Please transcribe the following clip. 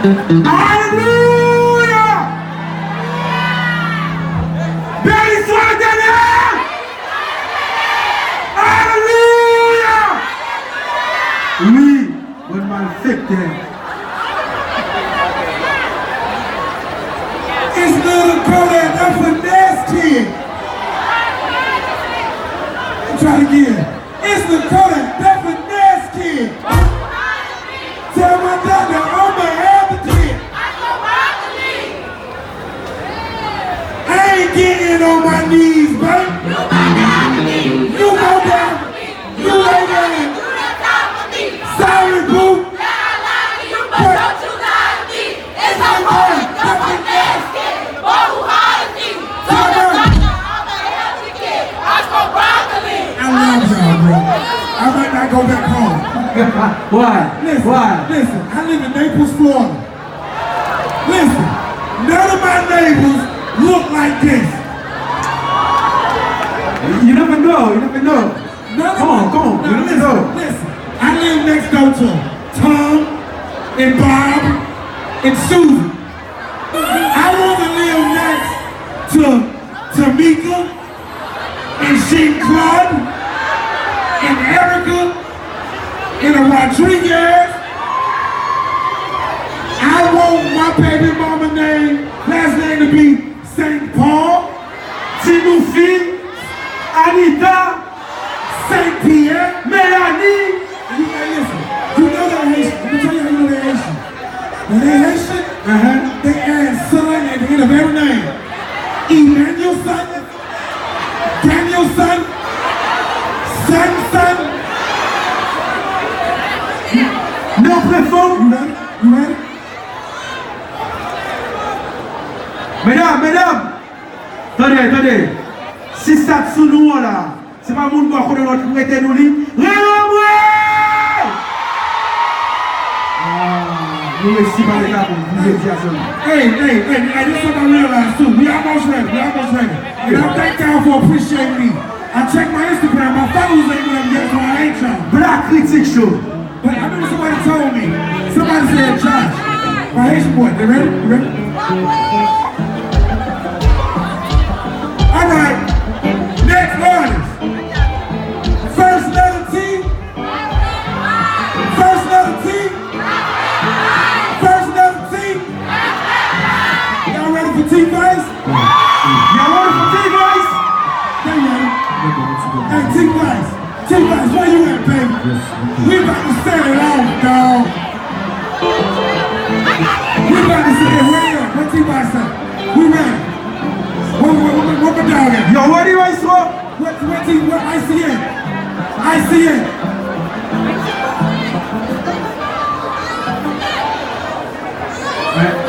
Hallelujah! Béni soit l'éternel! Hallelujah! Oui, on malfecté. It's little Kodak, that's a nasty. Try it again. It's the Kodak, that's a nasty. Tell my doctor I'm a advocate. I ain't getting on my knees, baby. You go down. You lay down. Sorry, boo. I might not go back home. Why? Listen, Why? listen, I live in Naples, Florida. Listen, none of my neighbors look like this. You never know, you never know. Come on, you never know. Listen, I live next door to Tom and Bob and Susan. I want to live next to Tamika and Shane Claude and Erica and a Rodriguez. I want my baby mama last name to be St. Paul, Timothy, Anita, St. Pierre, Melanie. And you gotta listen. You know they're Haitian. Let me tell you how you know they're Haitian. When they're Haitian, they add son at the end of every name. Emmanuel son, Daniel son, son. No préfond. You ready? Mesdames, attendez. Si ça te sous nous là, c'est pas mon bois qu'on a notre prêté nous li. Nous merci par les gars, vous êtes à Hey, this is what I realized too. We almost ready. And I thank y'all for appreciating me. I checked my Instagram, my followers ain't gonna get so I ain't trying. Black Critic Show. But I remember somebody told me, somebody said, Josh, my Haitian boy, they ready? You ready? All right, next artist. First letter T. Y'all ready for T-Vice? Y'all ready for T-Vice? They ready. Hey, T-Vice, where you at, baby? We about to set it off, dog. We about to set it right up. What T-Vice say? We ready. What my dog at? Y'all ready, Vice? What ICN? Right.